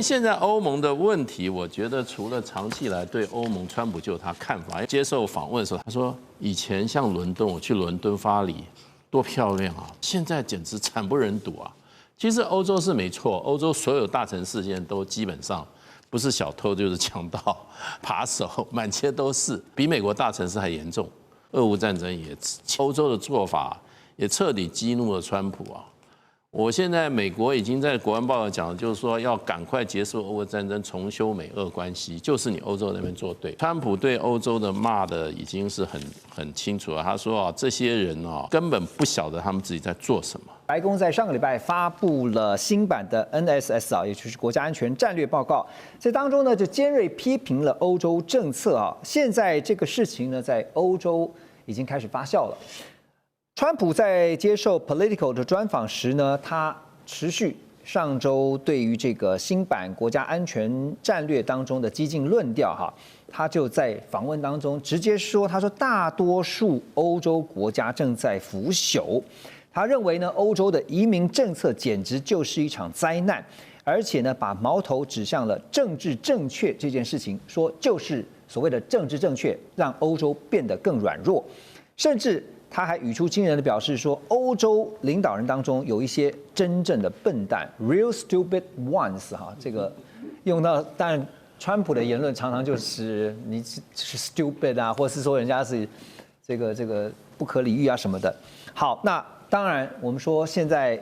现在欧盟的问题，我觉得除了长期以来对欧盟，川普就有他看法。接受访问的时候，他说以前像伦敦，我去伦敦、巴黎，多漂亮啊！现在简直惨不忍睹啊！其实欧洲是没错，欧洲所有大城市现在都基本上不是小偷就是强盗、扒手，满街都是，比美国大城市还严重。俄乌战争也，欧洲的做法也彻底激怒了川普啊！我现在美国已经在国安报讲，就是说要赶快结束俄乌战争，重修美俄关系，就是你欧洲那边做对。川普对欧洲的骂的已经是很清楚了，他说啊，这些人啊根本不晓得他们自己在做什么。白宫在上个礼拜发布了新版的 NSS 啊，也就是国家安全战略报告，在当中呢就尖锐批评了欧洲政策啊。现在这个事情呢，在欧洲已经开始发酵了。川普在接受 Politico 的专访时呢，他持续上周对于这个新版国家安全战略当中的激进论调哈，他就在访问当中直接说，他说大多数欧洲国家正在腐朽，他认为呢，欧洲的移民政策简直就是一场灾难，而且呢，把矛头指向了政治正确这件事情，说就是所谓的政治正确让欧洲变得更软弱，甚至他还语出惊人的表示说，欧洲领导人当中有一些真正的笨蛋 ，real stupid ones 哈，这个用到，当然川普的言论常常就是你是 stupid 啊，或是说人家是这个不可理喻啊什么的。好，那当然我们说现在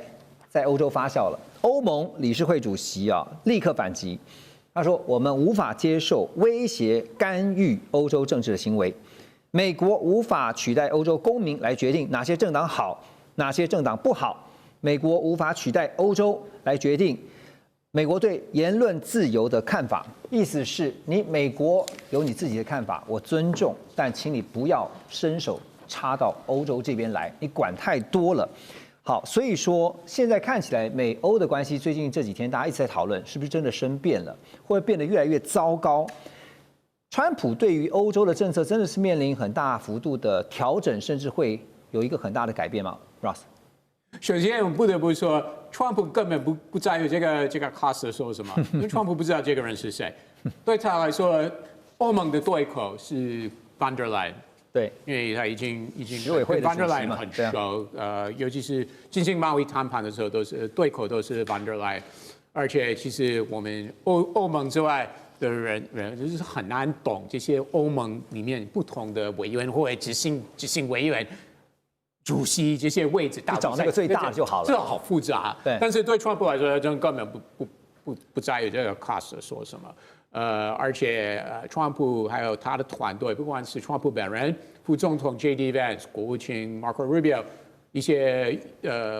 在欧洲发酵了，欧盟理事会主席啊立刻反击，他说我们无法接受威胁干预欧洲政治的行为。美国无法取代欧洲公民来决定哪些政党好，哪些政党不好。美国无法取代欧洲来决定美国对言论自由的看法。意思是你美国有你自己的看法，我尊重，但请你不要伸手插到欧洲这边来，你管太多了。好，所以说现在看起来美欧的关系，最近这几天大家一直在讨论，是不是真的生变了，会变得越来越糟糕。川普对于欧洲的政策真的是面临很大幅度的调整，甚至会有一个很大的改变吗 ？Ross， 首先我不得不说，川普根本不在乎这个 Costa 说什么，因为川普不知道这个人是谁。对他来说，欧盟的对口是 von der Leyen， 对，因为他已经委员会的 von der 主席 Leyen 嘛很熟，尤其是进行贸易谈判的时候，对口都是 von der Leyen， 而且其实我们欧盟之外的人就是很难懂这些欧盟里面不同的委员会、执行委员、主席这些位置，找那个最大就好了。这好复杂。对，但是对川普来说，真根本不在意这个 Costa 说什么。而且川普还有他的团队，不管是川普本人、副总统 J.D. Vance、国务卿 Marco Rubio、一些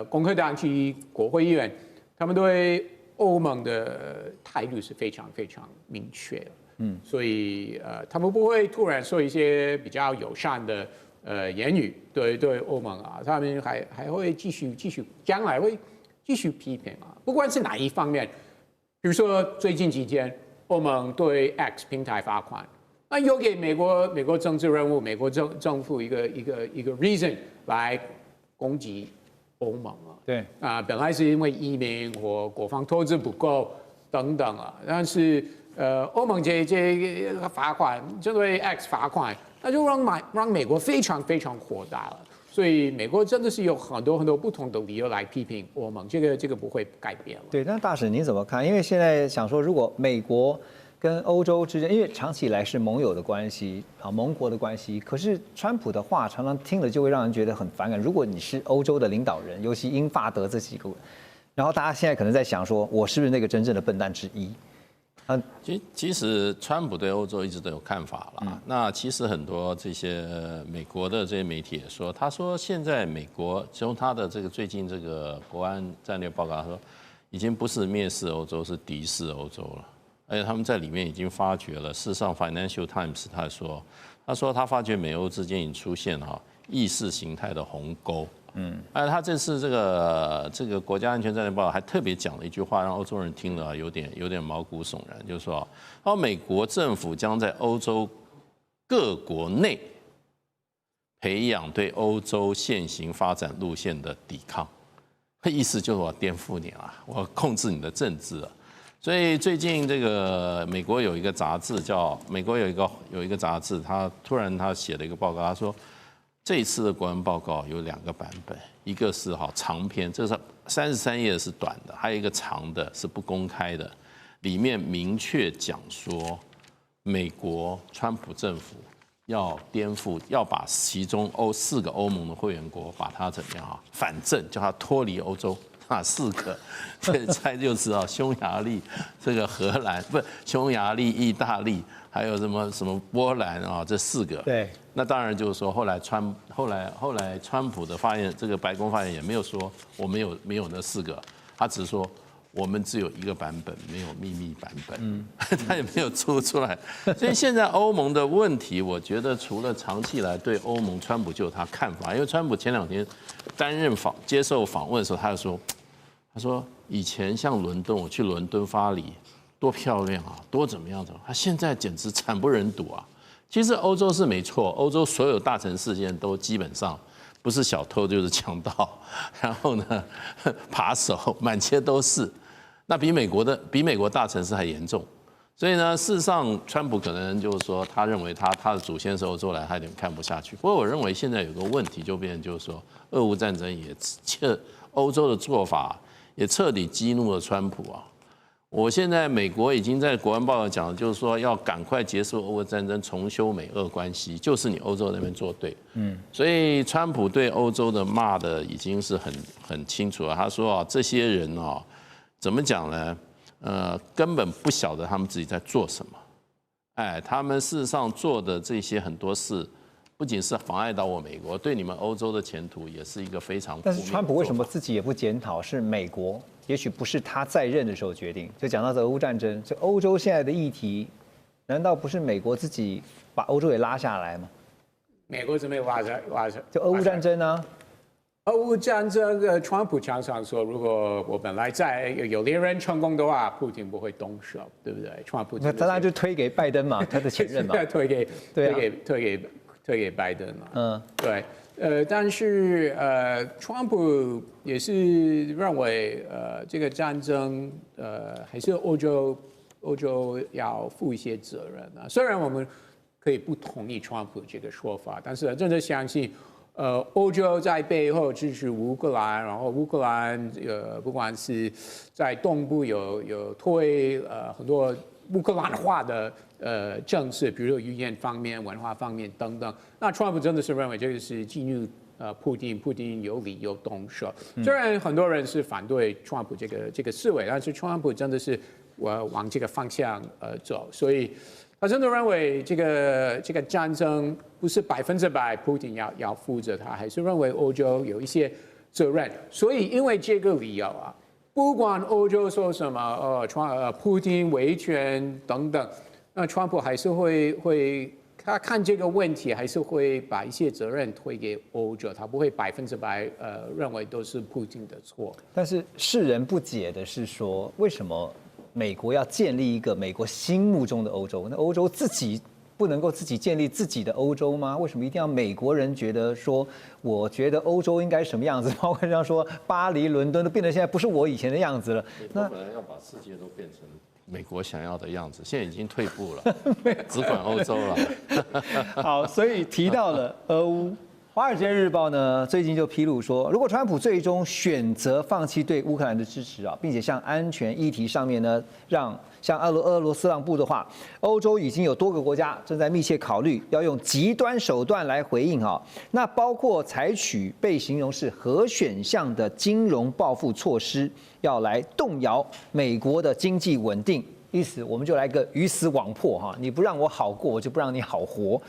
共和党籍国会议员，他们对欧盟的态度是非常非常明确的，所以他们不会突然说一些比较友善的言语对欧盟啊，他们还会继续将来会继续批评啊，不管是哪一方面，比如说最近几天欧盟对 X 平台罚款，那有给美国政治人物、美国政府一个 reason 来攻击欧盟啊。对本来是因为移民或国防投资不够等等啊，但是欧盟这个罚款，针对 X 罚款，那就让美国非常非常火大了。所以美国真的是有很多不同的理由来批评欧盟，这个不会改变了。对，那大使您怎么看？因为现在想说，如果美国跟欧洲之间，因为长期以来是盟友的关系啊，盟国的关系。可是川普的话常常听了就会让人觉得很反感。如果你是欧洲的领导人，尤其英法德这几个，然后大家现在可能在想说，我是不是那个真正的笨蛋之一？其实川普对欧洲一直都有看法啦。那其实很多这些美国的这些媒体也说，他说现在美国从他的这个最近这个国安战略报告，他说已经不是蔑视欧洲，是敌视欧洲了。而且他们在里面已经发觉了，事实上 Financial Times 他说他发觉美欧之间已经出现意识形态的鸿沟。他这次这个国家安全战略报告还特别讲了一句话，让欧洲人听了有点毛骨悚然，就是说，美国政府将在欧洲各国内培养对欧洲现行发展路线的抵抗，意思就是我颠覆你啊，我控制你的政治啊。所以最近这个美国有一个杂志美国有一个杂志，他突然写了一个报告，他说这一次的国安报告有2个版本，一个是长篇，这是33页是短的，还有一个长的是不公开的，里面明确讲说美国川普政府要颠覆，要把其中4个欧盟的会员国把它怎么样反正叫它脱离欧洲。哪4个？这猜就知道，匈牙利、这个荷兰不是匈牙利、意大利，还有什么波兰这4个。对。那当然就是说，后来川普的发言，这个白宫发言也没有说我没有那4个，他只是说我们只有1个版本，没有秘密版本。他也没有出来。所以现在欧盟的问题，我觉得除了长期以来对欧盟，川普就有他看法，因为川普前2天接受访问的时候，他说以前像伦敦，我去伦敦、巴黎，多漂亮啊，多怎么样？他现在简直惨不忍睹啊！其实欧洲是没错，欧洲所有大城市现在都基本上不是小偷就是强盗，然后呢，扒手满街都是，那比美国大城市还严重。所以呢，事实上，川普可能就是说，他认为他的祖先是欧洲来，他有点看不下去。不过我认为现在有个问题就变成就是说，俄乌战争欧洲的做法也彻底激怒了川普啊。我现在美国已经在国安报告讲，就是说要赶快结束俄乌战争，重修美俄关系，就是你欧洲那边做对。所以川普对欧洲的骂的已经是很清楚了。他说这些人怎么讲呢？根本不晓得他们自己在做什么。他们事实上做的这些很多事，不仅是妨碍到我美国，对你们欧洲的前途也是一个非常负面的做法。但是川普为什么自己也不检讨？是美国，也许不是他在任的时候决定。就讲到这俄乌战争，这欧洲现在的议题，难道不是美国自己把欧洲也拉下来吗？美国怎么拉下？就俄乌战争呢？俄乌战争，川普常常说，如果我本来有连任成功的话，普京不会动手，对不对？川普那当然就推给拜登嘛，他的前任嘛，推给拜登嘛。对。但是川普也是认为这个战争还是欧洲要负一些责任啊。虽然我们可以不同意川普这个说法，但是真的相信。欧洲在背后支持乌克兰，然后乌克兰不管是在东部有推很多乌克兰化的政策，比如说语言方面、文化方面等等。那川普真的是认为这个是激怒普丁有理由动手。虽然很多人是反对川普这个思维，但是川普真的是往这个方向走，所以。他真的认为这个战争不是100%普丁要负责，他还是认为欧洲有一些责任。所以因为这个理由啊，不管欧洲说什么普丁维权等等，那川普还是会他看这个问题还是会把一些责任推给欧洲，他不会100%认为都是普丁的错。但是世人不解的是说，为什么？美国要建立一个美国心目中的欧洲，那欧洲自己不能够自己建立自己的欧洲吗？为什么一定要美国人觉得说，我觉得欧洲应该什么样子？包括像说巴黎、伦敦都变得现在不是我以前的样子了。那本来要把世界都变成美国想要的样子，现在已经退步了，只管欧洲了。好，所以提到了俄乌。《华尔街日报》呢最近就披露说，如果川普最终选择放弃对乌克兰的支持啊，并且向安全议题上面呢，向俄罗斯让步的话，欧洲已经有多个国家正在密切考虑要用极端手段来回应啊。那包括采取被形容是核选项的金融报复措施，要来动摇美国的经济稳定。意思我们就来个鱼死网破哈，你不让我好过，我就不让你好活。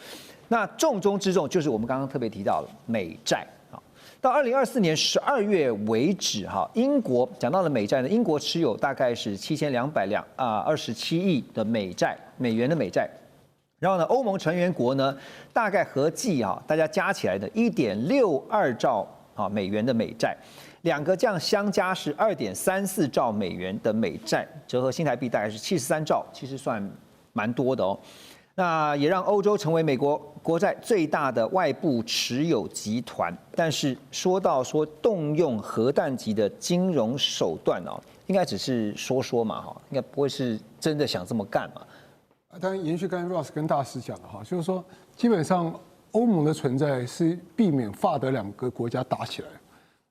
那重中之重就是我们刚刚特别提到了美债啊，到2024年12月为止哈，英国讲到了美债呢，英国持有大概是7227亿的美元的美债，然后呢，欧盟成员国呢大概合计大家加起来的1.62兆美元的美债，两个这样相加是2.34兆美元的美债，折合新台币大概是73兆，其实算蛮多的哦。那也让欧洲成为美国国债最大的外部持有集团。但是说动用核弹级的金融手段哦，应该只是说嘛哈，应该不会是真的想这么干嘛。当然，延续刚才 Ross 跟大师讲的哈，就是说基本上欧盟的存在是避免法德两个国家打起来。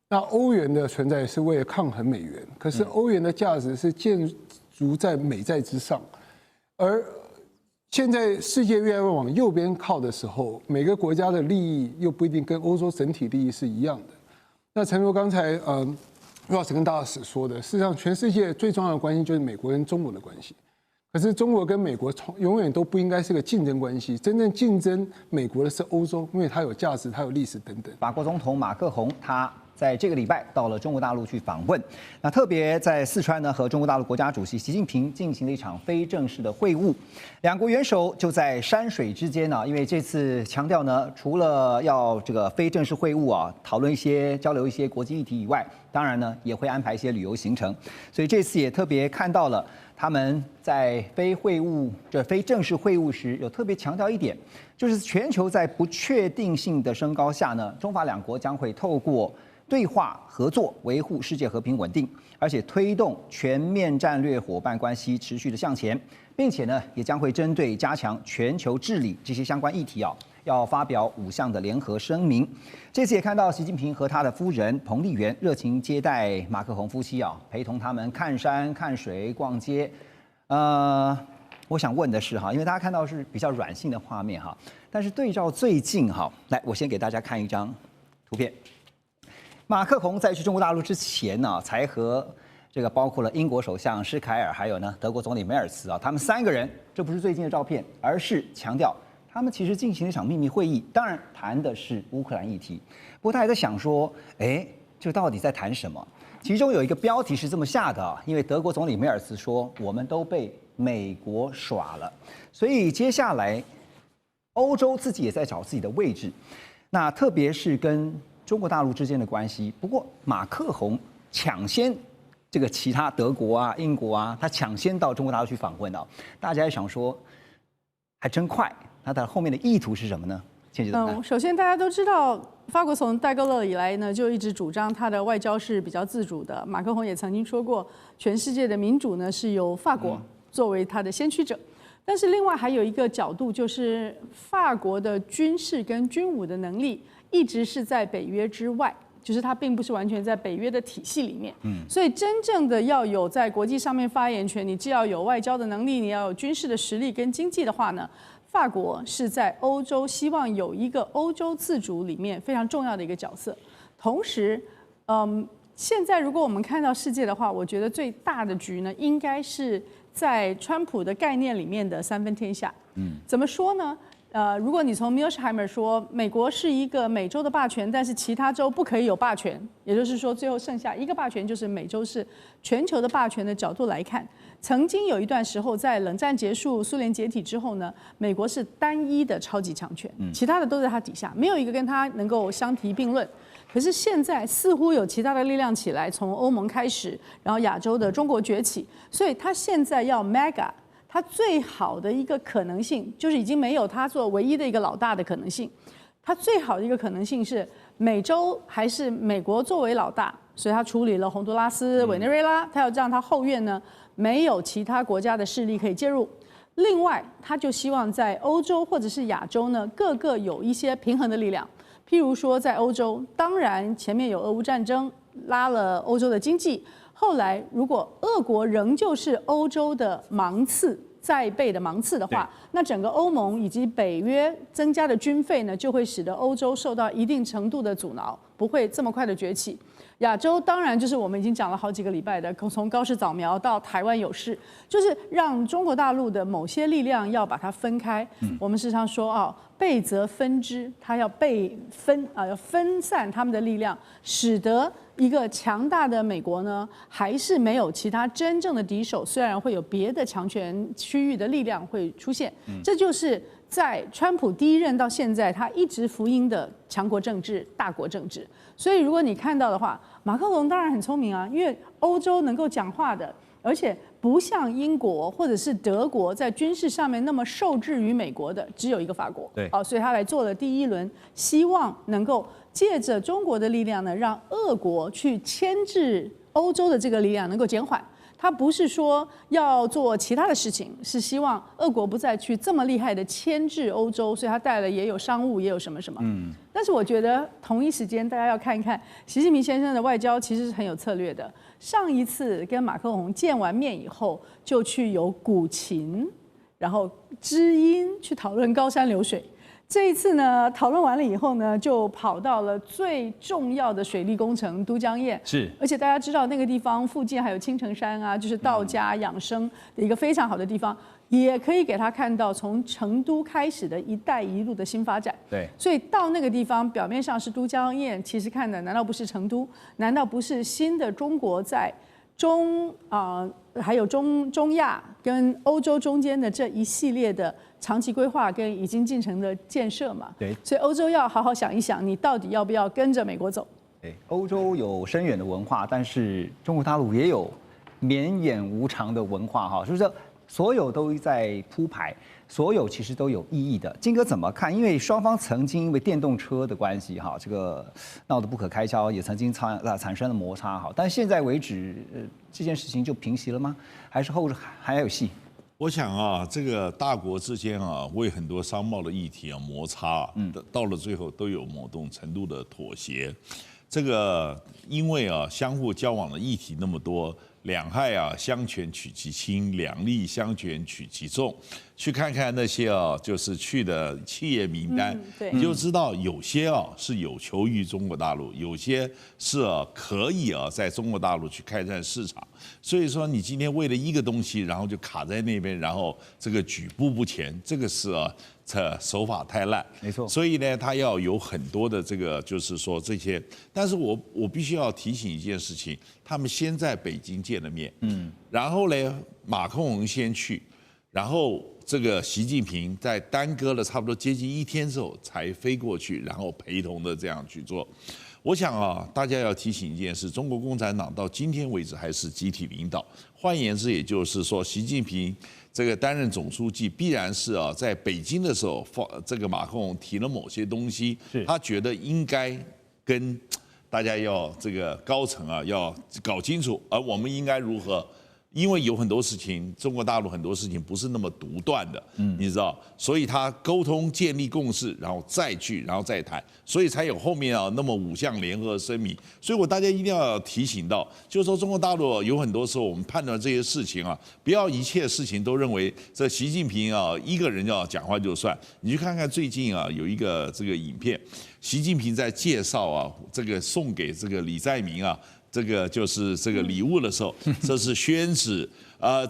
那欧元的存在是为了抗衡美元，可是欧元的价值是建筑在美债之上，而现在世界越来越往右边靠的时候，每个国家的利益又不一定跟欧洲整体利益是一样的。那诚如刚才Ross 跟大使说的，事实上全世界最重要的关系就是美国跟中国的关系。可是中国跟美国永远都不应该是个竞争关系，真正竞争美国的是欧洲，因为它有价值，它有历史等等。法国总统马克宏他在这个礼拜到了中国大陆去访问，那特别在四川呢和中国大陆国家主席习近平进行了一场非正式的会晤，两国元首就在山水之间呢，因为这次强调呢，除了要这个非正式会晤啊，讨论交流一些国际议题以外，当然呢也会安排一些旅游行程，所以这次也特别看到了他们在非正式会晤时有特别强调一点，就是全球在不确定性的升高下呢，中法两国将会透过对话合作维护世界和平稳定，而且推动全面战略伙伴关系持续的向前，并且呢，也将会针对加强全球治理这些相关议题要发表5项的联合声明。这次也看到习近平和他的夫人彭丽媛热情接待马克宏夫妻陪同他们看山看水逛街。我想问的是因为大家看到是比较软性的画面但是对照最近来，我先给大家看一张图片。马克宏在去中国大陆之前呢，才和这个包括了英国首相施凯尔，还有呢德国总理梅尔茨他们3个人，这不是最近的照片，而是强调他们其实进行了一场秘密会议，当然谈的是乌克兰议题。不过他还在想说，这到底在谈什么？其中有一个标题是这么下的因为德国总理梅尔茨说，我们都被美国耍了，所以接下来欧洲自己也在找自己的位置，那特别是跟中国大陆之间的关系。不过马克宏抢先这个其他德国英国他抢先到中国大陆去访问大家也想说还真快，那它后面的意图是什么呢？首先大家都知道，法国从戴高乐以来呢，就一直主张他的外交是比较自主的。马克宏也曾经说过，全世界的民主呢是由法国作为他的先驱者。但是另外还有一个角度，就是法国的军事跟军武的能力一直是在北约之外，就是它并不是完全在北约的体系里面。所以真正的要有在国际上面发言权，你既要有外交的能力，你要有军事的实力跟经济的话呢，法国是在欧洲希望有一个欧洲自主里面非常重要的一个角色。同时，现在如果我们看到世界的话，我觉得最大的局呢，应该是在川普的概念里面的3分天下。怎么说呢？如果你从 Mearsheimer 说美国是一个美洲的霸权，但是其他州不可以有霸权，也就是说最后剩下一个霸权，就是美洲是全球的霸权的角度来看，曾经有一段时候在冷战结束、苏联解体之后呢，美国是单一的超级强权，其他的都在它底下，没有一个跟它能够相提并论。可是现在似乎有其他的力量起来，从欧盟开始，然后亚洲的中国崛起，所以他现在要 mega。他最好的一个可能性，就是已经没有他做唯一的一个老大的可能性。他最好的一个可能性是美洲还是美国作为老大，所以他处理了洪都拉斯、委内瑞拉，他要让他后院呢没有其他国家的势力可以介入。另外，他就希望在欧洲或者是亚洲呢，各个有一些平衡的力量。譬如说，在欧洲，当然前面有俄乌战争拉了欧洲的经济。后来，如果俄国仍旧是欧洲的芒刺再备的芒刺的话，那整个欧盟以及北约增加的军费呢，就会使得欧洲受到一定程度的阻挠，不会这么快的崛起。亚洲当然就是我们已经讲了好几个礼拜的，从高市早苗到台湾有事，就是让中国大陆的某些力量要把它分开。我们时常说备则分支，它要要分散他们的力量，使得一个强大的美国呢，还是没有其他真正的敌手，虽然会有别的强权区域的力量会出现，这就是在川普第一任到现在，他一直福音的强国政治、大国政治。所以如果你看到的话，马克龙当然很聪明因为欧洲能够讲话的，而且不像英国或者是德国在军事上面那么受制于美国的，只有一个法国。对，所以他来做了第一轮，希望能够借着中国的力量呢，让俄国去牵制欧洲的这个力量能够减缓。他不是说要做其他的事情，是希望俄国不再去这么厉害的牵制欧洲，所以他带了也有商务，也有什么什么。但是我觉得同一时间大家要看一看习近平先生的外交其实是很有策略的。上一次跟马克宏见完面以后，就去有古琴，然后知音去讨论高山流水。这一次呢，讨论完了以后呢，就跑到了最重要的水利工程都江堰。是，而且大家知道那个地方附近还有青城山啊，就是道家养生的一个非常好的地方，也可以给他看到从成都开始的一带一路的新发展。对，所以到那个地方，表面上是都江堰，其实看的难道不是成都？难道不是新的中国在还有中亚跟欧洲中间的这一系列的长期规划跟已经进程的建设嘛？对，所以欧洲要好好想一想，你到底要不要跟着美国走？对，欧洲有深远的文化，但是中国大陆也有绵延无常的文化哈，就是所有都在铺排，所有其实都有意义的。金哥怎么看？因为双方曾经因为电动车的关系哈，这个闹得不可开交，也曾经产生了摩擦哈。但现在为止，这件事情就平息了吗？还是后还有戏？我想啊，这个大国之间啊，为很多商贸的议题啊摩擦，到了最后都有某种程度的妥协。这个因为啊，相互交往的议题那么多，两害啊相权取其轻，两利相权取其重。去看看那些啊，就是去的企业名单，你就知道有些啊是有求于中国大陆，有些是可以啊在中国大陆去开展市场。所以说，你今天为了一个东西，然后就卡在那边，然后这个举步不前，这个是这手法太烂。没错。所以呢，他要有很多的这个，就是说这些。但是我必须要提醒一件事情，他们先在北京见了面，然后呢，马克宏先去，然后这个习近平在耽搁了差不多接近1天之后才飞过去，然后陪同的这样去做。我想啊，大家要提醒一件事：中国共产党到今天为止还是集体领导。换言之，也就是说，习近平这个担任总书记，必然是在北京的时候，这个马克宏提了某些东西，他觉得应该跟大家要这个高层要搞清楚，而我们应该如何。因为有很多事情，中国大陆很多事情不是那么独断的，你知道，所以他沟通建立共识，然后再去，然后再谈，所以才有后面那么5项联合声明。所以大家一定要提醒到，就是说中国大陆有很多时候我们判断这些事情不要一切事情都认为这习近平一个人要讲话就算。你去看看最近有一个这个影片，习近平在介绍这个送给这个李在明这个就是这个礼物的时候，这是宣纸，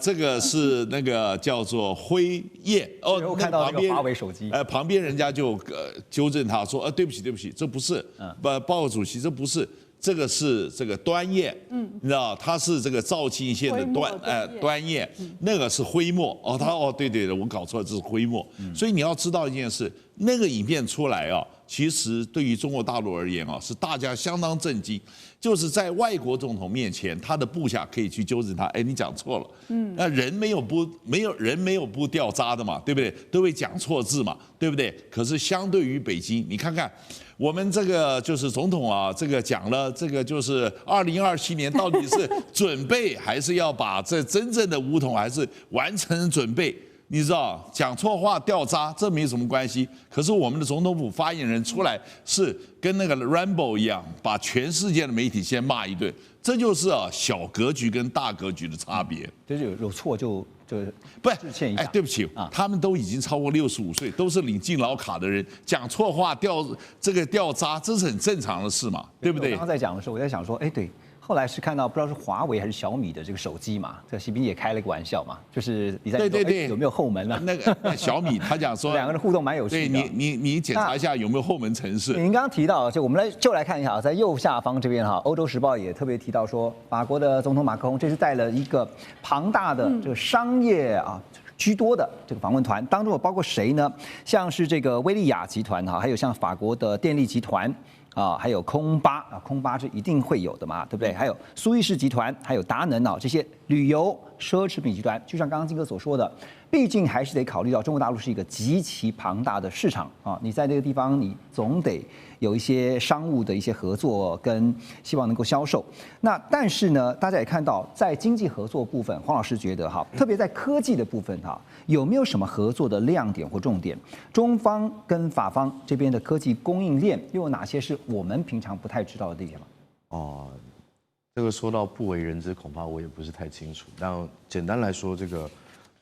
这个是那个叫做辉夜我看到那个华为手机，旁边人家就纠正他说，对不起，这不是，报告主席，这不是。这个是这个端砚，你知道，它是这个肇庆县的端砚，那个是徽墨，对，我搞错了，这是徽墨。所以你要知道一件事，那个影片出来其实对于中国大陆而言是大家相当震惊，就是在外国总统面前，他的部下可以去纠正他，你讲错了，那人没有不掉渣的嘛，对不对？都会讲错字嘛，对不对？可是相对于北京，你看看。我们这个就是总统这个讲了，这个就是2027年到底是准备还是要把这真正的武统还是完成准备？你知道，讲错话掉渣，这没什么关系。可是我们的总统府发言人出来是跟那个 Rambo 一样，把全世界的媒体先骂一顿，这就是小格局跟大格局的差别。就是有错就不是，对不起，他们都已经超过65岁，都是领敬老卡的人，讲错话掉渣，这是很正常的事嘛，对不对？我刚刚在讲的时候，我在想说，对。后来是看到不知道是华为还是小米的这个手机嘛，这习近平也开了一个玩笑嘛，就是你在对有没有后门啊？那个小米他讲说两个人互动蛮有趣的。对你检查一下有没有后门程式。您刚刚提到，我们来看一下，在右下方这边欧洲时报也特别提到说，法国的总统马克宏这次带了一个庞大的这个商业居多的这个访问团，当中有包括谁呢？像是这个威利亚集团还有像法国的电力集团。还有空巴是一定会有的嘛，对不对？还有苏伊士集团，还有达能这些旅游奢侈品集团。就像刚刚金哥所说的，毕竟还是得考虑到中国大陆是一个极其庞大的市场啊，你在这个地方你总得有一些商务的一些合作，跟希望能够销售。那但是呢，大家也看到，在经济合作部分，黄老师觉得哈，特别在科技的部分哈，有没有什么合作的亮点或重点？中方跟法方这边的科技供应链又有哪些是我们平常不太知道的地方？哦，这个说到不为人知，恐怕我也不是太清楚。但简单来说，这个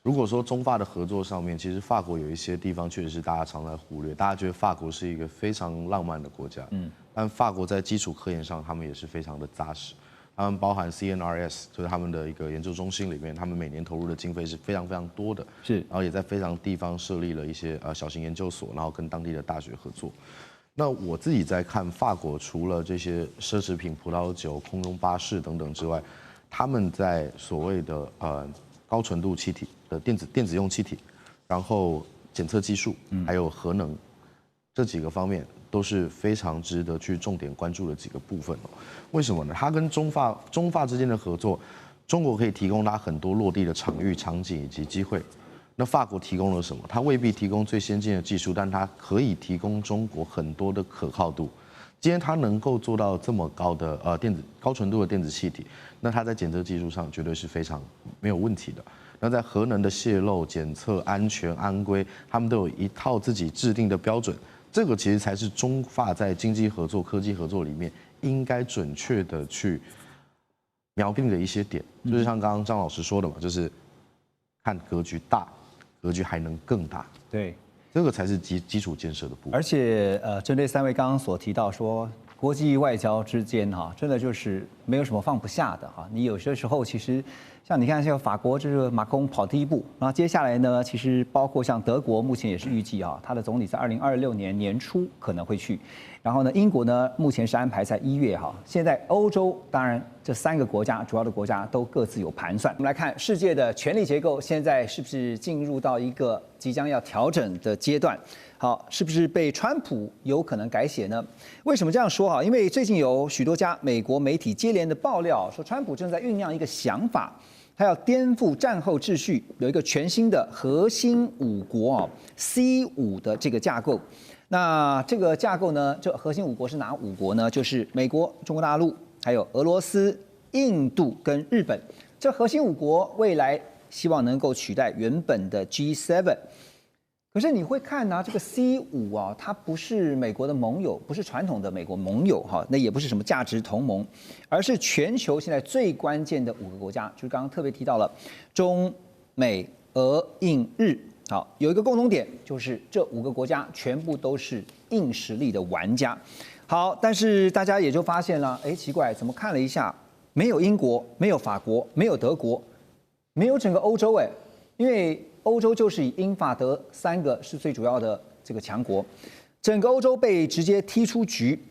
如果说中法的合作上面，其实法国有一些地方确实是大家常在忽略。大家觉得法国是一个非常浪漫的国家，但法国在基础科研上，他们也是非常的扎实。他们包含 CNRS， 就是他们的一个研究中心里面，他们每年投入的经费是非常非常多的，是，然后也在非常地方设立了一些小型研究所，然后跟当地的大学合作。那我自己在看法国，除了这些奢侈品、葡萄酒、空中巴士等等之外，他们在所谓的高纯度气体的电子用气体，然后检测技术，还有核能这几个方面，都是非常值得去重点关注的几个部分哦。为什么呢？它跟中法之间的合作，中国可以提供它很多落地的场域、场景以及机会。那法国提供了什么？它未必提供最先进的技术，但它可以提供中国很多的可靠度。今天它能够做到这么高的高纯度的电子气体，那它在检测技术上绝对是非常没有问题的。那在核能的泄漏、检测、安全、安规，他们都有一套自己制定的标准。这个其实才是中法在经济合作、科技合作里面应该准确的去瞄定的一些点。就是像刚刚张老师说的嘛，就是看格局大。格局还能更大，对，这个才是基础建设的部分。而且针对3位刚刚所提到说，国际外交之间哈，真的就是没有什么放不下的哈。你有些时候其实像你看，像法国就是马克龙跑第一步，然后接下来呢，其实包括像德国，目前也是预计啊，他的总理在2026年年初可能会去。然后呢，英国呢目前是安排在1月哈。现在欧洲当然这3个国家主要的国家都各自有盘算。我们来看世界的权力结构现在是不是进入到一个即将要调整的阶段？好，是不是被川普有可能改写呢？为什么这样说哈？因为最近有许多家美国媒体接连的爆料说，川普正在酝酿一个想法，他要颠覆战后秩序，有一个全新的核心5国C5的这个架构。那这个架构呢，这核心5国是哪5国呢？就是美国、中国大陆、还有俄罗斯、印度跟日本。这核心5国未来希望能够取代原本的 G7。可是你会看这个 C5啊，它不是美国的盟友，不是传统的美国盟友哈，那也不是什么价值同盟，而是全球现在最关键的5个国家，就是刚刚特别提到了中美俄印日。好，有一个共同点，就是这5个国家全部都是硬实力的玩家。好，但是大家也就发现了，奇怪，怎么看了一下，没有英国，没有法国，没有德国，没有整个欧洲因为欧洲就是以英法德3个是最主要的这个强国，整个欧洲被直接踢出局。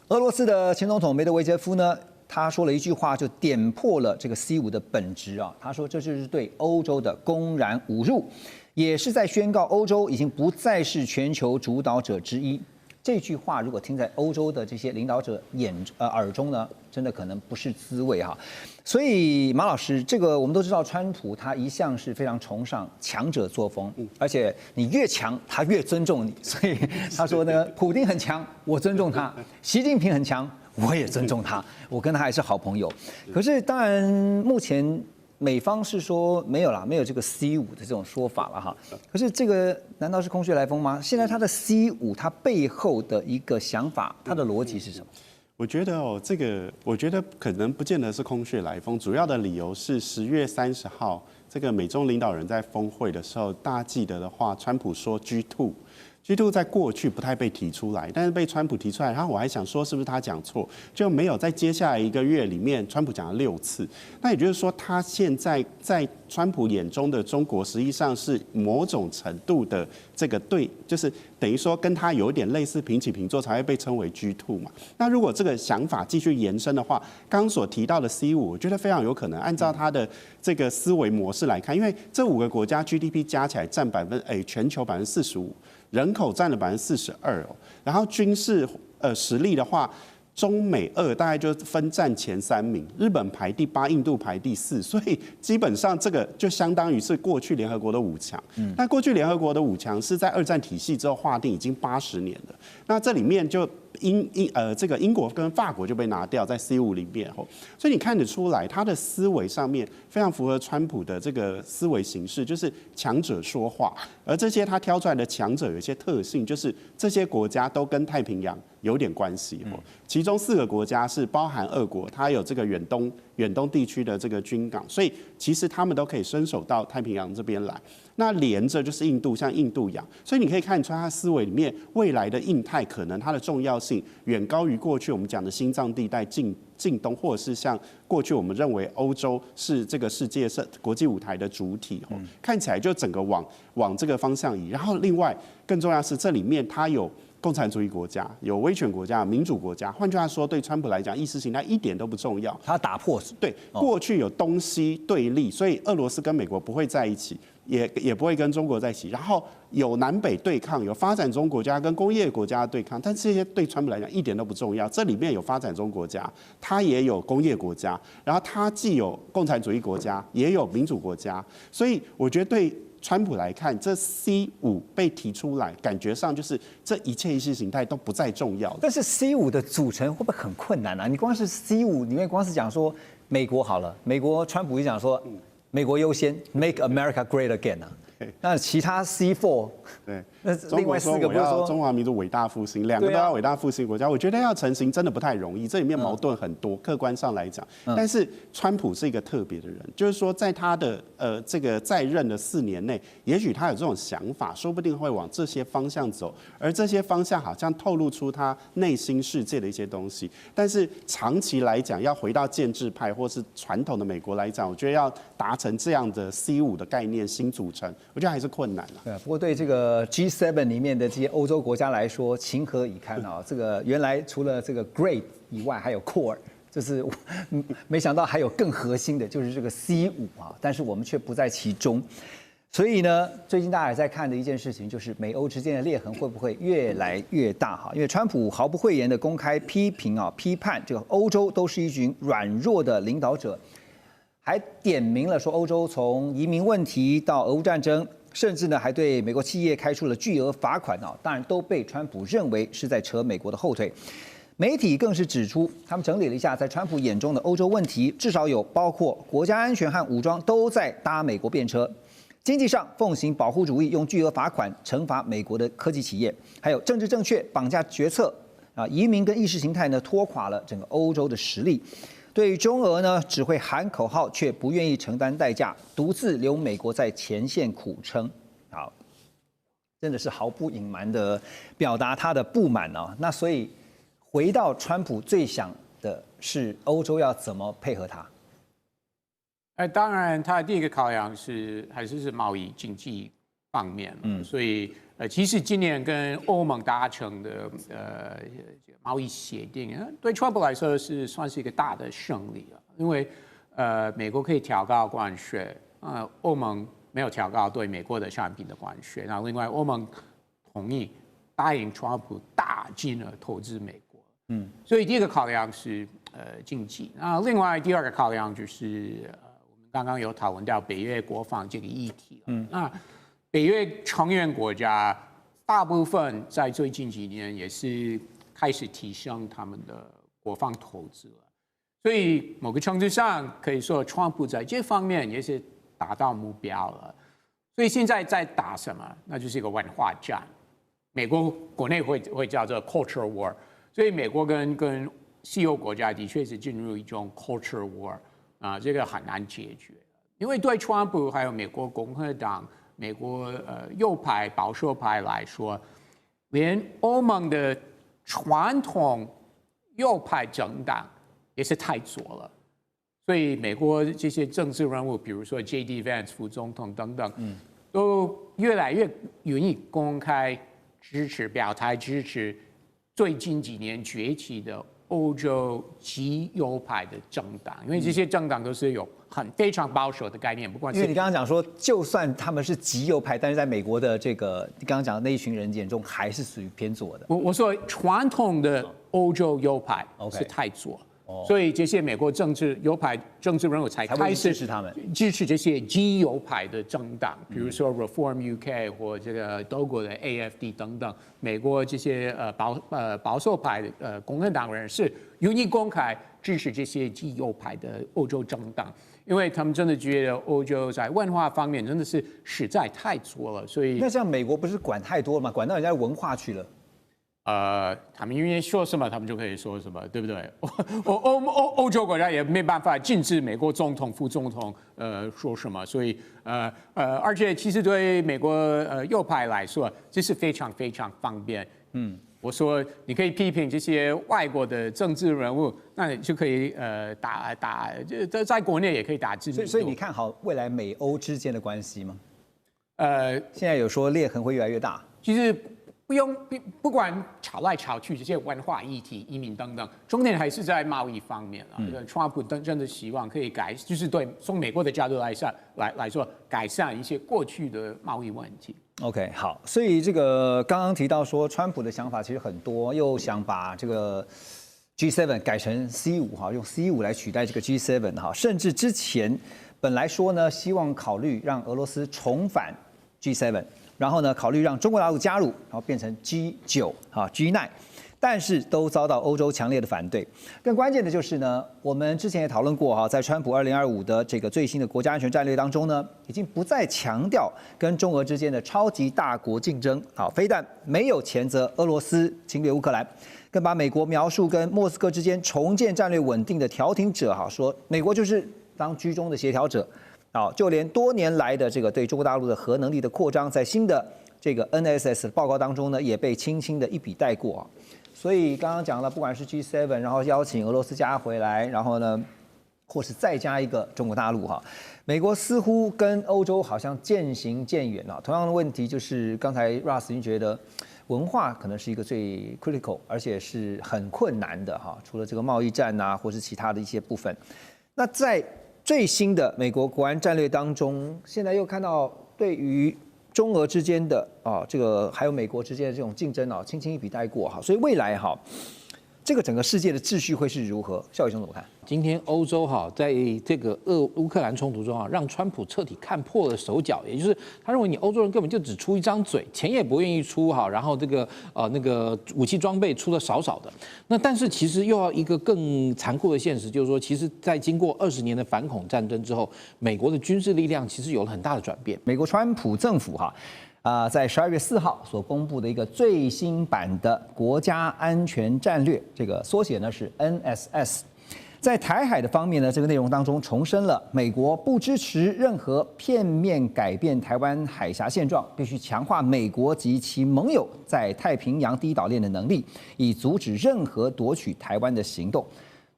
俄罗斯的前总统梅德韦杰夫呢，他说了一句话，就点破了这个 C5的本质啊。他说这就是对欧洲的公然侮辱，也是在宣告欧洲已经不再是全球主导者之一。这句话如果听在欧洲的这些领导者耳中呢，真的可能不是滋味哈。所以马老师，这个我们都知道，川普他一向是非常崇尚强者作风，而且你越强，他越尊重你。所以他说呢，普丁很强，我尊重他；习近平很强，我也尊重他，我跟他还是好朋友。可是当然，目前美方是说没有啦，没有这个 C5的这种说法了哈。可是这个难道是空穴来风吗？现在它的 C5，它背后的一个想法，它的逻辑是什么？我觉得这个我觉得可能不见得是空穴来风，主要的理由是10月30号这个美中领导人在峰会的时候，大家记得的话，川普说 G2 在过去不太被提出来，但是被川普提出来，然后我还想说是不是他讲错，就没有在接下来1个月里面，川普讲了6次。那也就是说，他现在在川普眼中的中国，实际上是某种程度的这个对，就是等于说跟他有点类似平起平坐，才会被称为 G2 嘛。那如果这个想法继续延伸的话，刚刚所提到的 C5，我觉得非常有可能按照他的这个思维模式来看，因为这5个国家 GDP 加起来占全球45%。人口占了42%然后军事实力的话，中美俄大概就分占前3名，日本排第8，印度排第4，所以基本上这个就相当于是过去联合国的5强。那过去联合国的5强是在2战体系之后划定，已经80年了。那这里面就这个英国跟法国就被拿掉在 C5里面吼，所以你看得出来他的思维上面非常符合川普的这个思维形式，就是强者说话，而这些他挑出来的强者有一些特性，就是这些国家都跟太平洋有点关系吼，其中4个国家是包含俄国，它有这个远东地区的这个军港，所以其实他们都可以伸手到太平洋这边来。那连着就是印度，像印度洋，所以你可以看出他思维里面未来的印太可能它的重要性远高于过去我们讲的心脏地带近东，或者是像过去我们认为欧洲是这个世界国际舞台的主体，看起来就整个往这个方向移。然后另外更重要是这里面它有共产主义国家，有威权国家，民主国家。换句话说，对川普来讲，意识形态一点都不重要。他打破对过去有东西对立，所以俄罗斯跟美国不会在一起，也不会跟中国在一起。然后有南北对抗，有发展中国家跟工业国家的对抗，但这些对川普来讲一点都不重要。这里面有发展中国家，它也有工业国家，然后它既有共产主义国家，也有民主国家。所以我觉得对川普来看，这 C5被提出来，感觉上就是这一切意识形态都不再重要。但是 C5的组成会不会很困难啊？你光是 C5里面光是讲说美国好了，美国川普就讲说美国优先 ，Make America Great Again 啊。那其他 C4， 对，那另外4个不是说中华民族伟大复兴，2个都要伟大复兴国家，我觉得要成型真的不太容易，这里面矛盾很多，客观上来讲。但是川普是一个特别的人，就是说在他的这个在任的4年内，也许他有这种想法，说不定会往这些方向走，而这些方向好像透露出他内心世界的一些东西。但是长期来讲，要回到建制派或是传统的美国来讲，我觉得要达成这样的 C5的概念新组成，我觉得还是困难了。对，不过对这个 G7里面的这些欧洲国家来说，情何以堪啊！这个原来除了这个 Great 以外，还有 Core， 就是没想到还有更核心的，就是这个 C5啊，但是我们却不在其中。所以呢，最近大家也在看的一件事情，就是美欧之间的裂痕会不会越来越大哈？因为川普毫不讳言的公开批判这个欧洲都是一群软弱的领导者。还点名了说，欧洲从移民问题到俄乌战争，甚至呢还对美国企业开出了巨额罚款啊，当然都被川普认为是在扯美国的后腿。媒体更是指出，他们整理了一下，在川普眼中的欧洲问题，至少有包括国家安全和武装都在搭美国便车；经济上奉行保护主义，用巨额罚款惩罚美国的科技企业；还有政治正确绑架决策啊，移民跟意识形态呢拖垮了整个欧洲的实力。对于中俄呢，只会喊口号，却不愿意承担代价，独自留美国在前线苦撑。好，真的是毫不隐瞒的表达他的不满啊。那所以回到川普最想的是欧洲要怎么配合他？当然，他第一个考量还是贸易经济方面，所以其实今年跟欧盟达成的贸易协定，对川普来说算是一个大的胜利了，因为美国可以调高关税，欧盟没有调高对美国的商品的关税，然后另外欧盟同意答应川普大金额投资美国，所以第一个考量是经济，那另外第二个考量就是我们刚刚有讨论到北约国防这个议题，那北约成员国家大部分在最近几年也是开始提升他们的国防投资了，所以某个程度上可以说，川普在这方面也是达到目标了。所以现在在打什么？那就是一个文化战。美国国内会叫做 culture war， 所以美国跟西欧国家的确是进入一种 culture war 啊，这个很难解决，因为对川普还有美国共和党、美国右派保守派来说，连欧盟的传统右派政党也是太左了，所以美国这些政治人物，比如说 J.D. Vance 副总统等等，都越来越愿意公开表态支持最近几年崛起的欧洲极右派的政党，因为这些政党都是有非常保守的概念，不管是因为你刚刚讲说，就算他们是极右派，但是在美国的这个你刚刚讲的那一群人眼中，还是属于偏左的。我说传统的欧洲右派 OK 是太左。所以这些美国右派政治人物才开始支持他们，支持这些极右派的政党，比如说 Reform UK 或这个德国的 AFD 等等。美国这些保守派的共和党人是愿意公开支持这些极右派的欧洲政党，因为他们真的觉得欧洲在文化方面真的是实在太左了，所以那像美国不是管太多了吗？管到人家文化去了。他们愿意说什么，他们就可以说什么，对不对？欧洲国家也没办法禁止美国总统、副总统说什么，所以而且其实对美国右派来说，这是非常非常方便。我说你可以批评这些外国的政治人物，那你就可以在国内也可以打知名度。所以你看好未来美欧之间的关系吗？现在有说裂痕会越来越大。其实不管吵来吵去这些文化议题、移民等等，重点还是在贸易方面了。川普真的希望可以就是从美国的角度来说，改善一些过去的贸易问题。OK， 好，所以这个刚刚提到说，川普的想法其实很多，又想把这个 G7 改成 C5 哈，用 C5来取代这个 G7 哈，甚至之前本来说呢，希望考虑让俄罗斯重返 G7。然后呢，考虑让中国大陆加入，然后变成 G9 啊 G9，但是都遭到欧洲强烈的反对。更关键的就是呢，我们之前也讨论过哈，在川普2025的这个最新的国家安全战略当中呢，已经不再强调跟中俄之间的超级大国竞争，好，非但没有谴责俄罗斯侵略乌克兰，更把美国描述跟莫斯科之间重建战略稳定的调停者，哈，说美国就是当居中的协调者。就连多年来的这个对中国大陆的核能力的扩张，在新的这个 NSS 的报告当中呢，也被轻轻的一笔带过啊。所以刚刚讲了，不管是 G7， 然后邀请俄罗斯加回来，然后呢，或是再加一个中国大陆哈，美国似乎跟欧洲好像渐行渐远啊。同样的问题就是，刚才 Russ 您觉得文化可能是一个最 critical， 而且是很困难的哈。除了这个贸易战啊，或是其他的一些部分，那在最新的美国国安战略当中，现在又看到对于中俄之间的这个还有美国之间的这种竞争轻轻一笔带过哈，所以未来这个整个世界的秩序会是如何？孝伟兄怎么看？今天欧洲在这个乌克兰冲突中让川普彻底看破了手脚，也就是他认为你欧洲人根本就只出一张嘴，钱也不愿意出然后这个那个武器装备出的少少的。那但是其实又要一个更残酷的现实，就是说，其实在经过20年的反恐战争之后，美国的军事力量其实有了很大的转变。美国川普政府在12月4号所公布的一个最新版的国家安全战略，这个缩写呢是 NSS。在台海的方面呢，这个内容当中重申了美国不支持任何片面改变台湾海峡现状，必须强化美国及其盟友在太平洋第一岛链的能力，以阻止任何夺取台湾的行动。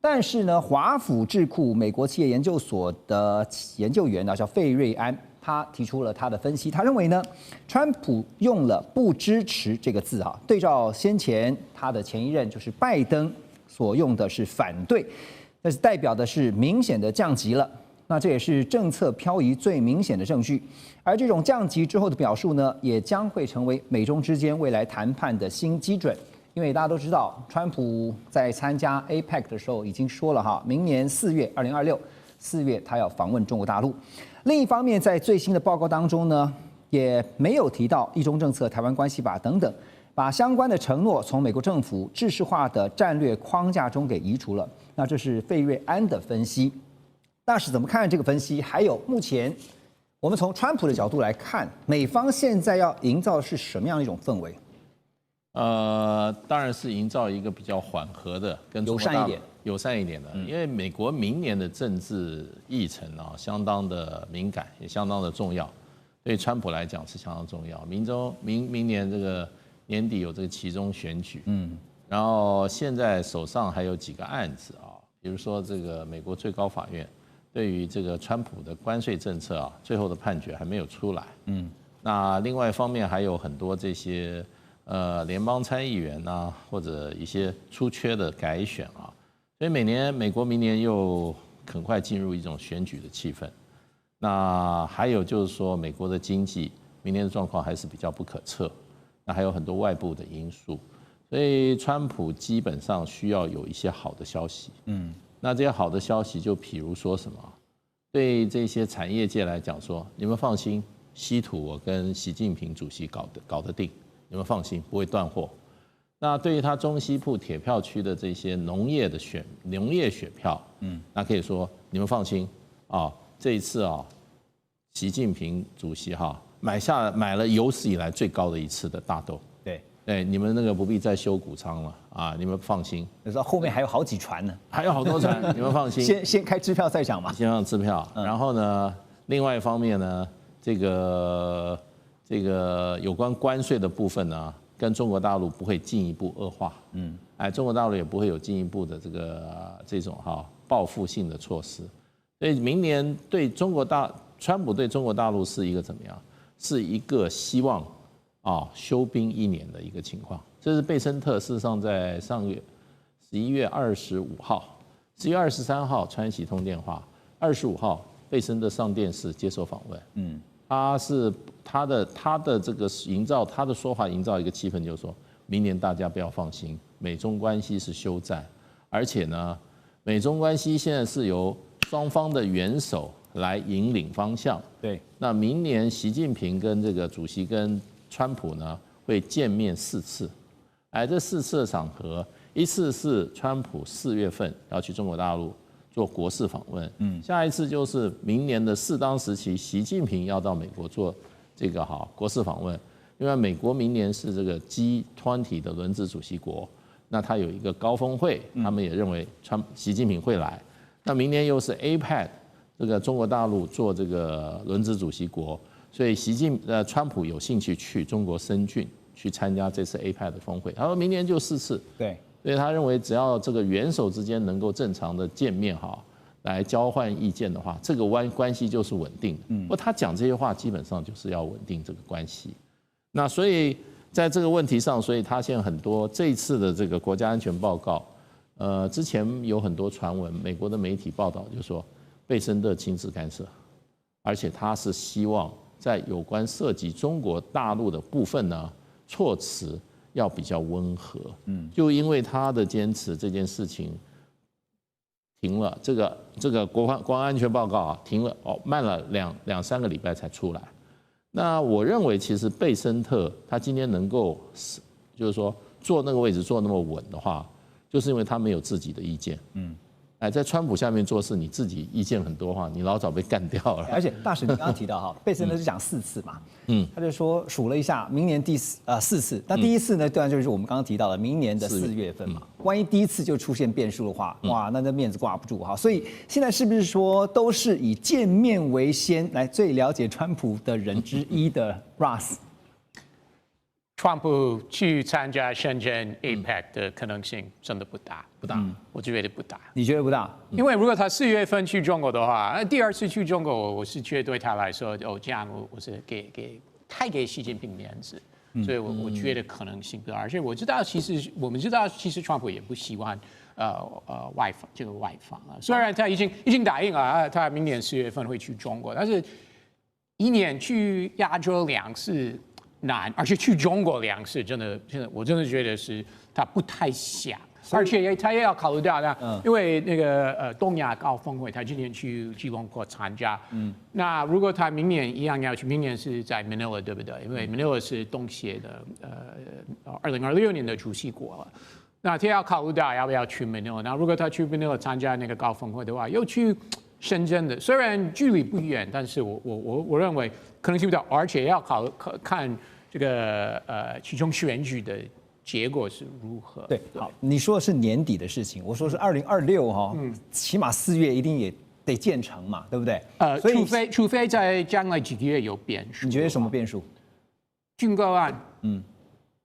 但是呢，华府智库美国企业研究所的研究员叫费瑞安，他提出了他的分析，他认为呢，川普用了不支持这个字对照先前他的前一任就是拜登所用的是反对，但是代表的是明显的降级了。那这也是政策漂移最明显的证据。而这种降级之后的表述呢，也将会成为美中之间未来谈判的新基准。因为大家都知道，川普在参加 APEC 的时候已经说了明年4月2026他要访问中国大陆。另一方面，在最新的报告当中呢，也没有提到一中政策、台湾关系法等等，把相关的承诺从美国政府制式化的战略框架中给移除了。那这是费瑞安的分析。大使怎么看这个分析？还有目前我们从川普的角度来看，美方现在要营造的是什么样的一种氛围？当然是营造一个比较缓和的、跟中国大陆友善一点的，因为美国明年的政治议程相当的敏感，也相当的重要，对川普来讲是相当重要。明年这个年底有这个期中选举，然后现在手上还有几个案子比如说这个美国最高法院对于这个川普的关税政策最后的判决还没有出来，那另外一方面还有很多这些联邦参议员或者一些出缺的改选所以美国明年又很快进入一种选举的气氛。那还有就是说，美国的经济明年的状况还是比较不可测，那还有很多外部的因素，所以川普基本上需要有一些好的消息。那这些好的消息就譬如说什么，对这些产业界来讲说，你们放心，稀土我跟习近平主席搞得定，你们放心，不会断货。那对于他中西部铁票区的这些农业选票，那可以说你们放心啊，这一次啊，习近平主席买了有史以来最高的一次的大豆。对，你们那个不必再修谷仓了啊，你们放心。你知道后面还有好几船呢，还有好多船，你们放心。先开支票再讲嘛。先放支票，然后呢，另外一方面呢，这个有关关税的部分呢，跟中国大陆不会进一步恶化。中国大陆也不会有进一步的这种报复性的措施。所以明年川普对中国大陆是一个怎么样？是一个希望休兵1年的一个情况。这是贝森特事实上在上月11月25号、11月23号川习通电话，25号贝森特上电视接受访问。他的这个他的说法营造一个气氛，就是说明年大家不要放心，美中关系是休战，而且呢，美中关系现在是由双方的元首来引领方向。对，那明年习近平跟这个主席跟川普呢会见面4次，这4次的场合，一次是川普4月份要去中国大陆做国事访问，下一次就是明年的适当时期，习近平要到美国做这个国事访问，因为美国明年是这个 G20 的轮值主席国，那他有一个高峰会，他们也认为习近平会来，那明年又是 APEC 这个中国大陆做这个轮值主席国。所以川普有兴趣去中国深圳去参加这次 APEC 的峰会，他说明年就4次。对，所以他认为只要这个元首之间能够正常的见面来交换意见的话，这个关系就是稳定的。不过他讲这些话基本上就是要稳定这个关系。那所以在这个问题上，所以他现在很多这一次的这个国家安全报告，之前有很多传闻，美国的媒体报道就说贝森特亲自干涉，而且他是希望在有关涉及中国大陆的部分呢，措辞要比较温和。就因为他的坚持，这件事情停了，这个国安安全报告停了，慢了两三个礼拜才出来。那我认为，其实贝森特他今天能够就是说坐那个位置坐那么稳的话，就是因为他没有自己的意见。在川普下面做事，你自己意见很多的话，你老早被干掉了。而且大使，你刚刚提到贝森特是讲4次嘛，他就说数了一下，明年4次，那第一次呢，当然就是我们刚刚提到的明年的4月份嘛。万一第一次就出现变数的话，哇，那面子挂不住哈。所以现在是不是说都是以见面为先？来，最了解川普的人之一的 Ross。川普去参加深圳 APEC 的可能性真的不大，我觉得不大。你觉得不大？因为如果他4月份去中国的话，第2次去中国，我是觉得对他来说，这样我是太给习近平面子，所以我觉得可能性不大。而且我们知道，其实川普也不希望外访啊。虽然他已经答应了，他明年4月份会去中国，但是1年去亚洲2次。难，而且去中国2次，真的，我真的觉得是他不太想，而且他也要考虑到因为那个东亚高峰会，他今年去吉隆坡参加，那如果他明年一样要去，明年是在 Manila 对不对？因为 Manila 是东协的2026年的主席国了，那他要考虑到要不要去 Manila， 那如果他去 Manila 参加那个高峰会的话，又去深圳的，虽然距离不远，但是我认为可能性不大，而且要看这个其中选举的结果是如何。对，好，你说的是年底的事情，我说是2026哈，起码4月一定也得建成嘛，对不对？所以除非在将来几个月有变数。你觉得什么变数？军购案，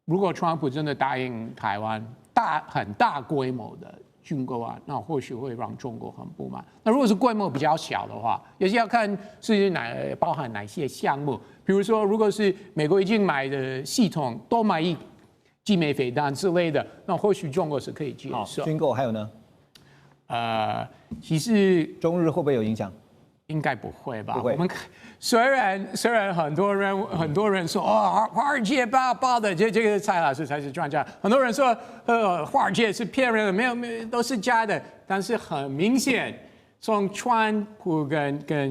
如果川普真的答应台湾很大规模的军购案，那或许会让中国很不满。那如果是规模比较小的话，也是要看是包含哪些项目。比如说，如果是美国已经买的系统多买1剂枚飞弹之类的，那或许中国是可以接受。军购还有呢？其实中日会不会有影响？应该不会吧？不会我们虽然很多人说哦，华尔街报的这个蔡老师才是专家，很多人说华尔街是骗人的，没有都是假的，但是很明显。从川普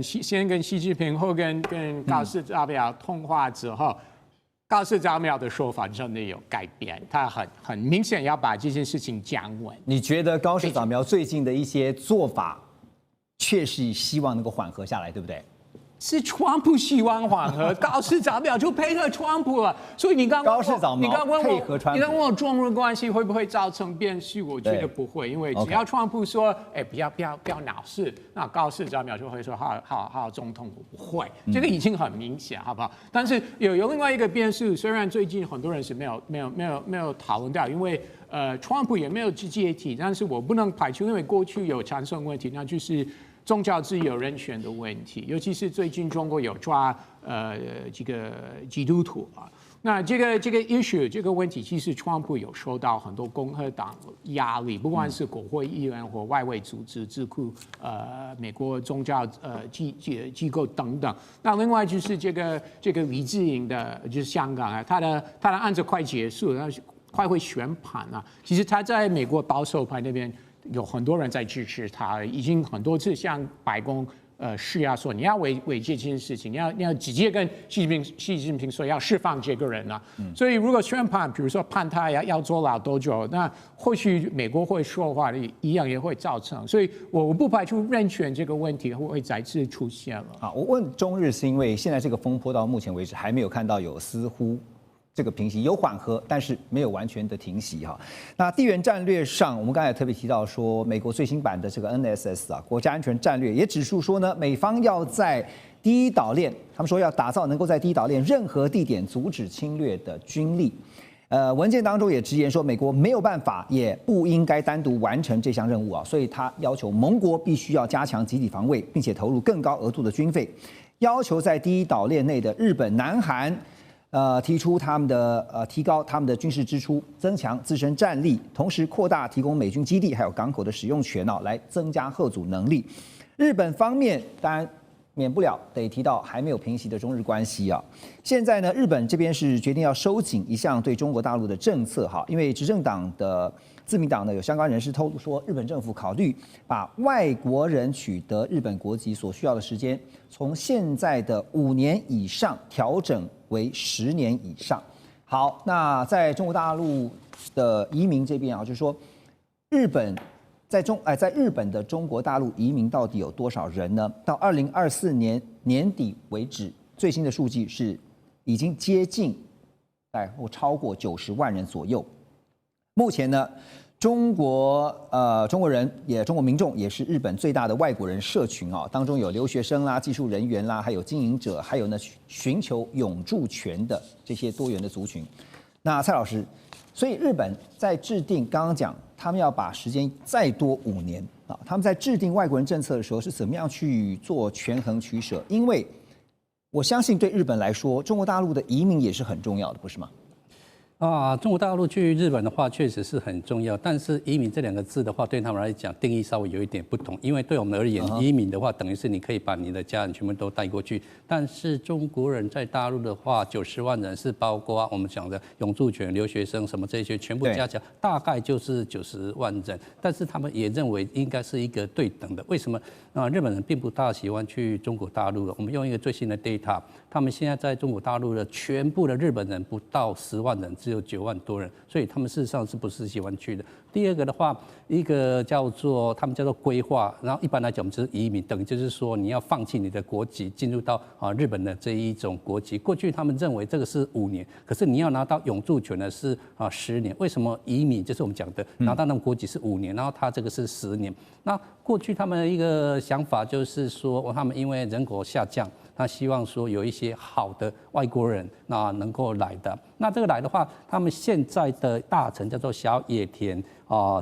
先跟习近平，后跟高市早苗通话之后，高市早苗的说法真的有改变，他很明显要把这件事情讲稳。你觉得高市早苗最近的一些做法，确实希望能够缓和下来，对不对？是川普希望缓和，高市早苗就配合川普了。所以你刚高市早苗配合川普，你刚问我中日关系会不会造成变数？我觉得不会，因为只要川普说，不要闹事，那高市早苗就会说，好，总统我不会，这个已经很明显，好不好？但是有另外一个变数，虽然最近很多人是没有讨论到，因为川普也没有直接提，但是我不能排除，因为过去有产生问题，那就是宗教自由人权的问题，尤其是最近中国有抓这个基督徒啊，那这个 issue 这个问题，其实川普有受到很多共和党压力，不管是国会议员或外围组织、智库、美国宗教机构等等。那另外就是这个李志颖的，就是香港啊，他的案子快结束，快会宣判啊。其实他在美国保守派那边有很多人在支持他，已经很多次向白宫施压说你要违戒这件事情，你要直接跟习近平说要释放这个人啊。所以如果宣判，比如说判他要坐牢多久，那或许美国会说话，一样也会造成。所以我不排除人权这个问题会再次出现了。好，我问中日是因为现在这个风波到目前为止还没有看到有似乎这个平息，有缓和，但是没有完全的停息哈。那地缘战略上，我们刚才特别提到说，美国最新版的这个 NSS 啊，国家安全战略也指出说呢，美方要在第一岛链，他们说要打造能够在第一岛链任何地点阻止侵略的军力。文件当中也直言说，美国没有办法，也不应该单独完成这项任务啊，所以他要求盟国必须要加强集体防卫，并且投入更高额度的军费，要求在第一岛链内的日本、南韩。提出他们的提高他们的军事支出，增强自身战力，同时扩大提供美军基地还有港口的使用权来增加嚇阻能力。日本方面当然免不了得提到还没有平息的中日关系啊。现在呢，日本这边是决定要收紧一项对中国大陆的政策哈，因为执政党的自民党呢有相关人士透露说，日本政府考虑把外国人取得日本国籍所需要的时间，从现在的5年以上调整为10年以上。好，那在中国大陆的移民这边啊，就是说，日本在日本的中国大陆移民到底有多少人呢？到2024年年底为止，最新的数据是已经接近超过90万人左右。目前呢，中国民众也是日本最大的外国人社群啊，当中有留学生啦、技术人员啦，还有经营者，还有呢寻求永住权的这些多元的族群。那蔡老师，所以日本在制定刚刚讲，他们要把时间再多5年啊，他们在制定外国人政策的时候是怎么样去做权衡取舍？因为我相信对日本来说，中国大陆的移民也是很重要的，不是吗？中国大陆去日本的话，确实是很重要。但是移民这2个字的话，对他们来讲定义稍微有一点不同。因为对我们而言，移民的话，等于是你可以把你的家人全部都带过去。但是中国人在大陆的话，90万人是包括我们讲的永住权、留学生什么这些，全部加起来大概就是90万人。但是他们也认为应该是一个对等的。为什么？日本人并不大喜欢去中国大陆了。我们用一个最新的 data， 他们现在在中国大陆的全部的日本人不到10万人，只有9万多人，所以他们事实上是不是喜欢去的？第二个的话，一个他们叫做规划，然后一般来讲，我们就是移民，等于就是说你要放弃你的国籍，进入到日本的这一种国籍。过去他们认为这个是5年，可是你要拿到永住权呢是10年。为什么移民就是我们讲的拿到那种国籍是5年，然后他这个是10年？那过去他们的一个想法就是说，他们因为人口下降，他希望说有一些好的外国人能够来的。那这个来的话，他们现在的大臣叫做小野田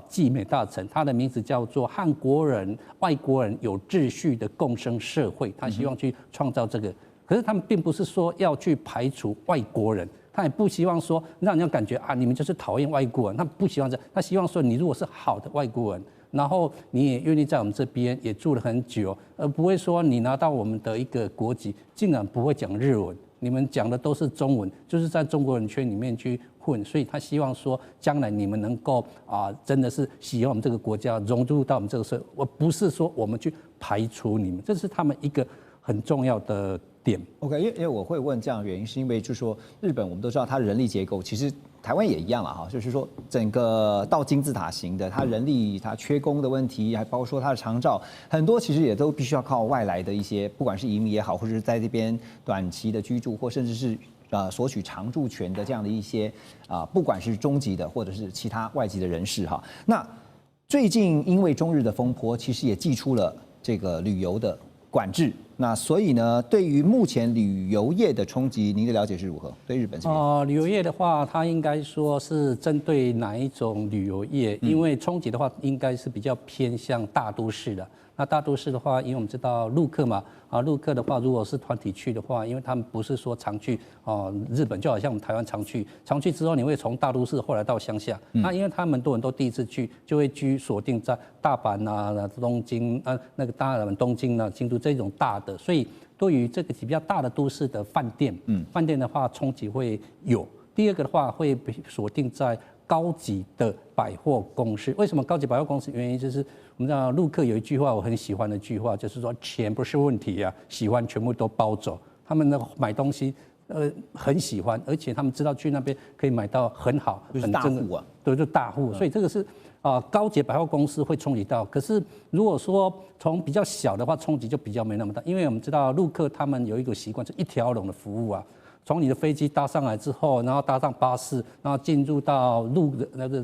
纪美大臣，他的名字叫做和国人、外国人有秩序的共生社会，他希望去创造这个。可是他们并不是说要去排除外国人，他也不希望说让人家感觉你们就是讨厌外国人，他不希望这，他希望说你如果是好的外国人。然后你也愿意在我们这边也住了很久，而不会说你拿到我们的一个国籍，竟然不会讲日文，你们讲的都是中文，就是在中国人圈里面去混，所以他希望说将来你们能够真的是喜欢我们这个国家，融入到我们这个社会，而不是说我们去排除你们，这是他们一个很重要的点。OK， 因为我会问这样的原因，是因为就是说日本我们都知道它人力结构，其实台湾也一样了哈，就是说整个到金字塔型的，它人力它缺工的问题，还包括说它的长照，很多其实也都必须要靠外来的一些，不管是移民也好，或者是在这边短期的居住，或甚至是索取常住权的这样的一些不管是中籍的或者是其他外籍的人士哈。那最近因为中日的风波，其实也祭出了这个旅游的管制。那所以呢，对于目前旅游业的冲击，您的了解是如何？对日本这边旅游业的话，它应该说是针对哪一种旅游业？因为冲击的话，应该是比较偏向大都市的。那大都市的话，因为我们知道陆客嘛，陆客的话，如果是团体去的话，因为他们不是说常去日本，就好像我们台湾常去之后，你会从大都市后来到乡下。那因为他们很多人都第一次去，就会锁定在大阪啊、东京那个大阪、东京啊、京都这种大的，所以对于这个比较大的都市的饭店，饭店的话冲击会有。第二个的话会锁定在高级的百货公司。为什么高级百货公司？原因就是我们知道陆客有一句话我很喜欢的一句话，就是说钱不是问题啊，喜欢全部都包走。他们买东西很喜欢，而且他们知道去那边可以买到很好，就是大户啊，对，就大户。所以这个是高级百货公司会冲击到。可是如果说从比较小的话，冲击就比较没那么大，因为我们知道陆客他们有一个习惯，是一条龙的服务啊。从你的飞机搭上来之后，然后搭上巴士，然后进入到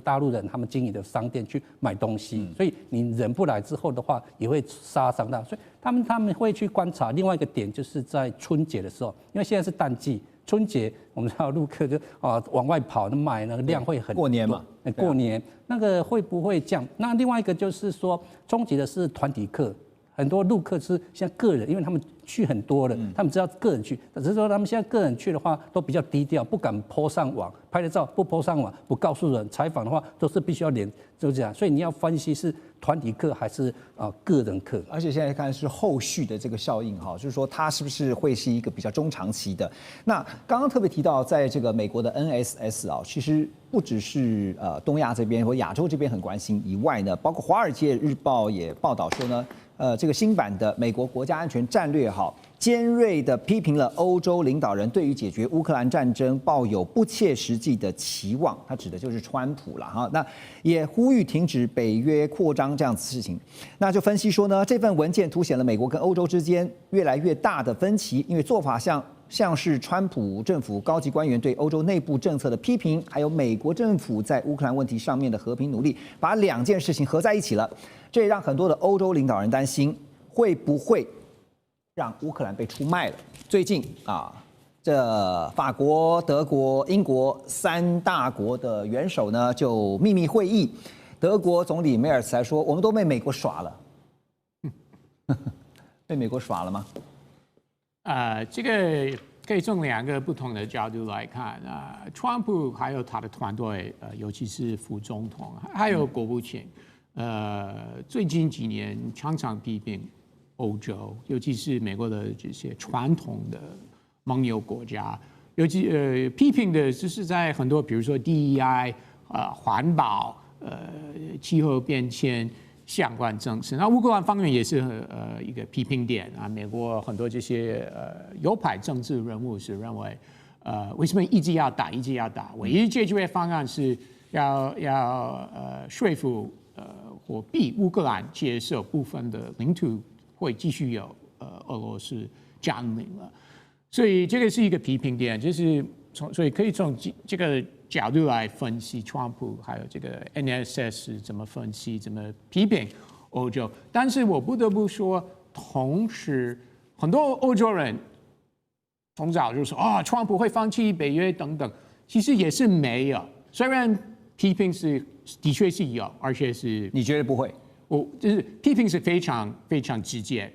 大陆人他们经营的商店去买东西，所以你人不来之后的话，也会杀伤到。所以他们会去观察。另外一个点就是在春节的时候，因为现在是淡季，春节我们知道陆客就往外跑，买那个量会很多。过年嘛，过年那个会不会降？那另外一个就是说，冲击的是团体客。很多陆客是像个人，因为他们去很多了，他们知道个人去，只是说他们现在个人去的话都比较低调，不敢 po 上网，拍了照不 po 上网，不告诉人，采访的话都是必须要就这样，所以你要分析是团体客还是个人客。而且现在看是后续的这个效应哈，就是说它是不是会是一个比较中长期的？那刚刚特别提到，在这个美国的 NSS 其实不只是东亚这边或亚洲这边很关心以外呢，包括《华尔街日报》也报道说呢。这个新版的美国国家安全战略尖锐地批评了欧洲领导人对于解决乌克兰战争抱有不切实际的期望，他指的就是川普了哈。那也呼吁停止北约扩张这样子事情。那就分析说呢，这份文件凸显了美国跟欧洲之间越来越大的分歧，因为做法像是川普政府高级官员对欧洲内部政策的批评，还有美国政府在乌克兰问题上面的和平努力，把两件事情合在一起了。这也让很多的欧洲领导人担心，会不会让乌克兰被出卖了？最近这法国、德国、英国3大国的元首呢就秘密会议，德国总理梅尔茨还说，我们都被美国耍了。被美国耍了吗？这个可以从2个不同的角度来看川普还有他的团队，尤其是副总统，还有国务卿，最近几年常常批评欧洲，尤其是美国的这些传统的盟友国家，尤其批评的就是在很多，比如说 DEI 环保气候变迁相关政策。那乌克兰方面也是一个批评点美国很多这些右派政治人物是认为为什么一直要打，唯一解决方案是要说服或逼乌克兰接受部分的领土会继续由俄罗斯占领了，所以这个是一个批评点，就是所以可以从这个角度来分析川普还有这个 NSS 怎么分析、怎么批评欧洲。但是我不得不说，同时很多欧洲人从早就说川普会放弃北约等等，其实也是没有。虽然批评的确是有，而且是你觉得不会？就是批评是非常非常直接，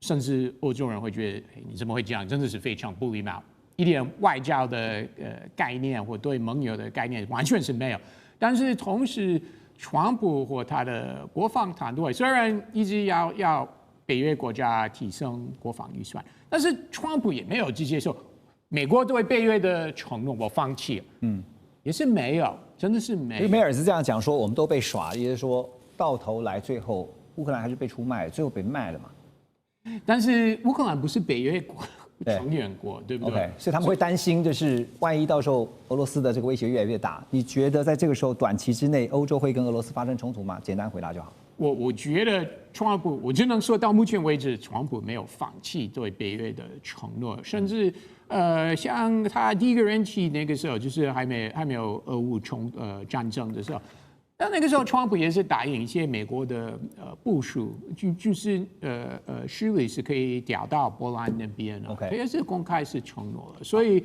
甚至欧洲人会觉得，你怎么会这样？真的是非常不礼貌，一点外交的概念或对盟友的概念完全是没有。但是同时，川普或他的国防团队虽然一直要北约国家提升国防预算，但是川普也没有直接说美国对北约的承诺我放弃了，也是没有，真的是没有。梅尔是这样讲说，我们都被耍，也就是说到头来最后乌克兰还是被出卖，最后被卖了嘛。但是乌克兰不是北约国成员国，对不对？ OK， 所以他们会担心，就是万一到时候俄罗斯的这个威胁越来越大，你觉得在这个时候短期之内，欧洲会跟俄罗斯发生冲突吗？简单回答就好。我觉得川普，我只能说到目前为止，川普没有放弃对北约的承诺，甚至像他第一个任期那个时候，就是还没有俄乌战争的时候。那个时候，川普也是答应一些美国的部署，就是势力是可以调到波兰那边了， OK， 也是公开是承诺了，所以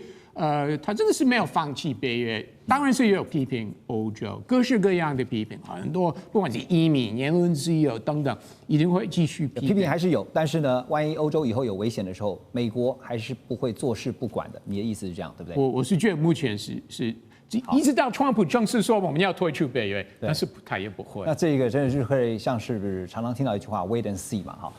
他真的是没有放弃北约，当然是也有批评欧洲，各式各样的批评，很多不管是移民、言论自由等等，一定会继续批评还是有，但是呢，万一欧洲以后有危险的时候，美国还是不会坐视不管的。你的意思是这样，对不对？我是觉得目前是。一直到川普正式说我们要退出北约，但是他也不会。那这个真的是会像是常常听到一句话 “wait and see” 嘛，哈。